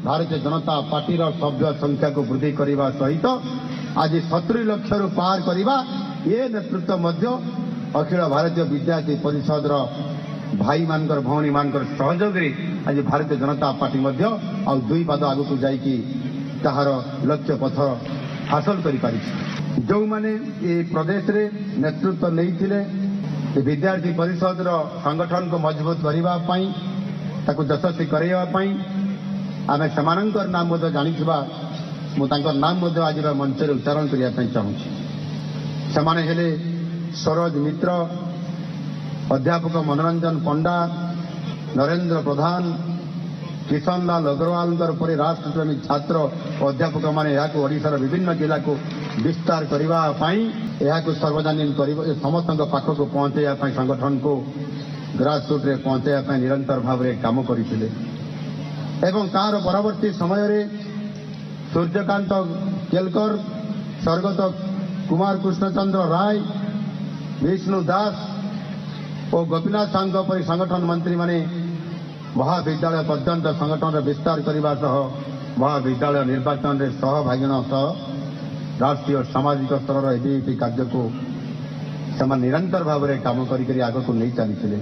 Bharatiya Janata party सभ्य संख्या को वृद्धि करने सहित आज 70 लाख रु पार करवा ये नेतृत्व मध्य अखिल भारतीय विद्यार्थी परिषद भाई मानकर भौणी मानकर सहयोग आज भारतीय जनता पार्टी मध्य आ दुई पाद आग को जाइकी ताहार लक्ष्य पथ हासिल कर पारी जो माने ये प्रदेश रे नेतृत्व नहीं विद्यार्थी परिषद संगठन को मजबूत करने यशस्वी करने आम से नाम जानिथिबा मुझे नाम आज मंच उच्चारण करने चाहूँगी से सरोज मित्र अध्यापक मनोरंजन पंडा नरेंद्र प्रधान किशन लाल अग्रवाल परि राष्ट्रप्रेमी छात्र अध्यापक माने ओडिशार विभिन्न जिला को विस्तार करने सर्वजनीन समस्त पाख को पहुंचाई संगठन को ग्रासरूट रे पहुंचाई निरंतर भाव में काम करते तार परवर्ती समय रे सूर्यकांत केलकर स्वर्गत कुमार कृष्णचंद्र राय विष्णु दास और गोपीनाथ सांग परि संगठन मंत्री माने महाविद्यालय पर्यंत संगठन विस्तार करने सह महाविद्यालय निर्वाचन में सहभागिन सह राष्ट्रीय और सामाजिक स्तर एबीवीपी कार्य को निरंतर भाव में काम कर आग को नहीं चली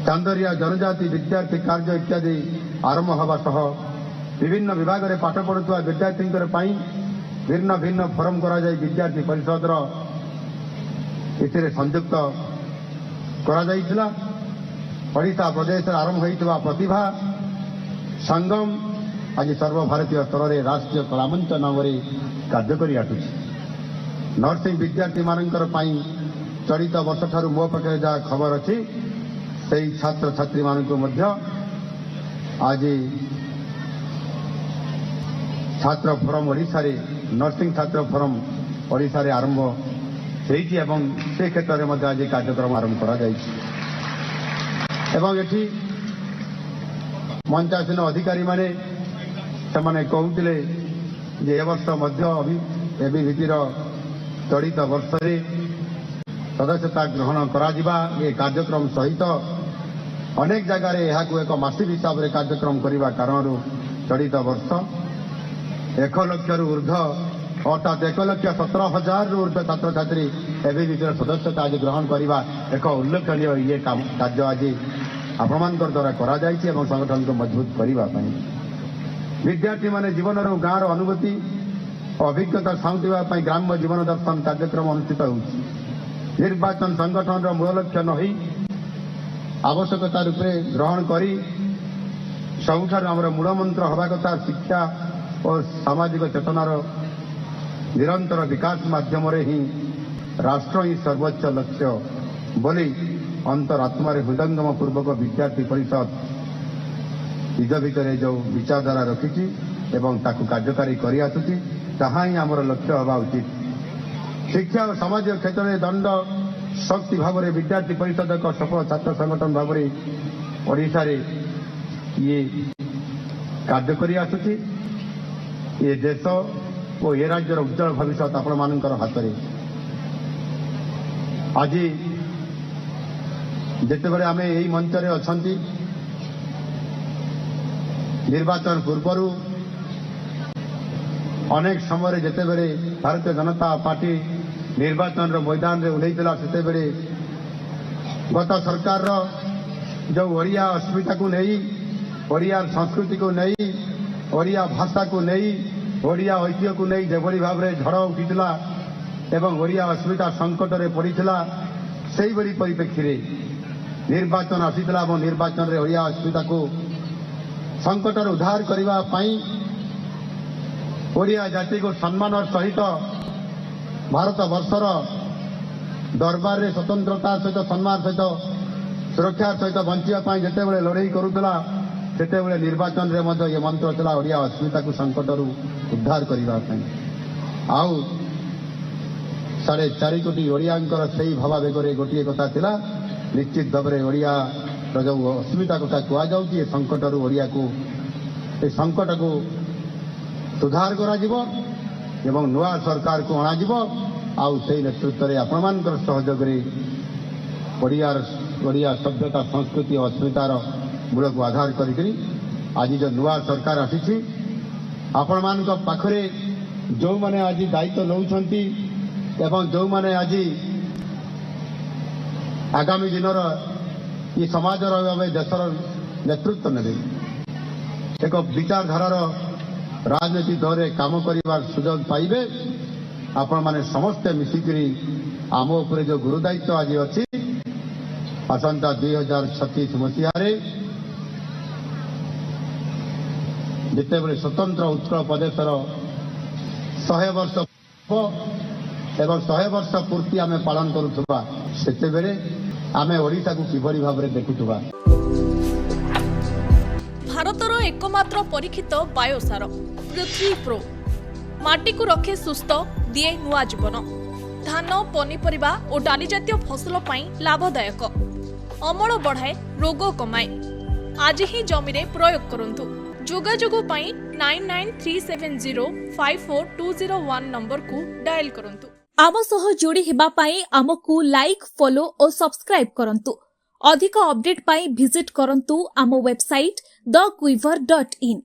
चांदरिया जनजाति विद्यार्थी कार्य इत्यादि आरंभ हवा सह विभिन्न विभाग में पाठ पढ़ुवा विद्यार्थी भिन्न भिन्न फोरम करा जाय विद्यार्थी परिषद संयुक्त करा ओडिशा प्रदेश आरंभ होता प्रतिभा संगम आज सर्वभारतीय स्तर में राष्ट्रीय कलामंच नाम कार्य कर नर्सिंग विद्यार्थी मानकर चलित वर्ष ठारू मो पाखे जहाँ खबर अच्छी से छात्र छात्री मानक आज छात्र फोरम ओडिशा रे नर्सिंग छात्र फोरम ओडिशा रे आरंभ होती से क्षेत्र में आज कार्यक्रम आरंभ करा एठी मंचासीन अधिकारी माने कहते जे वर्ष एबीवीपी चलित वर्ष सदस्यता ग्रहण करा ये कार्यक्रम सहित अनेक जगार एक मासिक हिसाब से कार्यक्रम करने कारण चलित वर्ष 1 लाख रु ऊर्ध्व अर्थात 1,17,000 रु ऊर्ध्व छात्र छात्री एबीवीपी सदस्यता आज ग्रहण करने एक उल्लेखनीय ये कार्य आज आपण द्वारा करा संगठन को मजबूत करने विद्यार्थी माने जीवन गाँव अनुभूति अभिज्ञता साउंटापी ग्राम्य जीवन दर्शन कार्यक्रम अनुष्ठित हो निर्वाचन संगठन मूल लक्ष्य नही आवश्यकता रूपे ग्रहण कर सबुठार आमर मूल मंत्र हवा कथा शिक्षा और सामाजिक चेतनार निरंतर विकास माध्यम ही राष्ट्र ही सर्वोच्च लक्ष्य बोली अंतरात्मा हृदयंगम पूर्वक विद्यार्थी परिषद निज भितर जो विचारधारा रखी कार्यकारी कर आमर लक्ष्य हवा उचित शिक्षा और सामाजिक क्षेत्र में दंड शक्ति भाव में विद्यार्थी परिषद एक सफल छात्र संगठन भाव में ओडिशा रे ये कार्य कर ये देश और ये राज्यर उज्जवल भविष्य आपण मानकर हाथ में आज जितेबाला आम यही मंच अच्छा निर्वाचन पूर्व अनेक समय जितेबाला भारतीय जनता पार्टी निर्वाचन मैदान में उल्लेखला से गत सरकार जो ओडिया अस्मिता को नहीं ओडिया संस्कृति को नहीं ओडिया भाषा को नहीं ओडिया ऐतिह्य को नहीं जो भाव में झड़ उठीला एवं ओडिया अस्मिता संकट में पड़ा से परिप्रेक्षी निर्वाचन आसीला निर्वाचन में ओडिया अस्मिता को संकट उद्धार करने ओडिया जाति को सम्मान सहित भारत वर्षर दरबार में स्वतंत्रता सहित सम्मान सहित सुरक्षा सहित बंचापी जिते बड़े लड़ई करूला सेते निर्वाचन में ये मंत्र चला ओडिया अस्मिता को संकट उद्धार करने आउ 4.5 कोटी ओडियांकर से भावावेगर गोटे कथा थिला निश्चित भाव में ओडिया जो अस्मिता कथा कहुए संकट ओडिया को संकट को सुधार करा एवं नुआ सरकार को अणाजिब आउ से नेतृत्व में आपण सहयोग ओडिया सभ्यता संस्कृति और अस्मितार मूल को आधार करी आज जो नुआ सरकार आसी आपण मान पाखरे जो माने आज दायित्व नौछंती एवं जो माने आज आगामी दिन ये समाज देशर नेतृत्व ने एक विचारधारार राजनीति दल में काम करने सुजोग पाइबे आपण माने समस्ते मिसिकरी आम उपरे जो गुरुदायित्व आज अच्छी आसंता 2036 मसीह जिते बड़े स्वतंत्र उत्कल प्रदेशर 100 वर्ष एवं 100 वर्ष पूर्ति आम पालन करुवा से आम ओडिशा को किभली भाव में देखुवा। भारतर एकमात्र परीक्षित बायोसार पृथ्वी प्रो माटी को रखे सुस्थ दिए नुआ जीवन धान पनीपरिबा और डाली जातीय फसल पाई लाभदायक अमल बढ़ाए रोग कमाए आज ही जमी रे प्रयोग करंतु जोगाजोग पाई 9937054201 नंबर को डायल करंतु। आम सह जोड़ी हेबा पाई आमको लाइक फॉलो और सब्सक्राइब करंतु। अधिक अपडेट पाई विजिट करंतु आम वेबसाइट thequiver.in।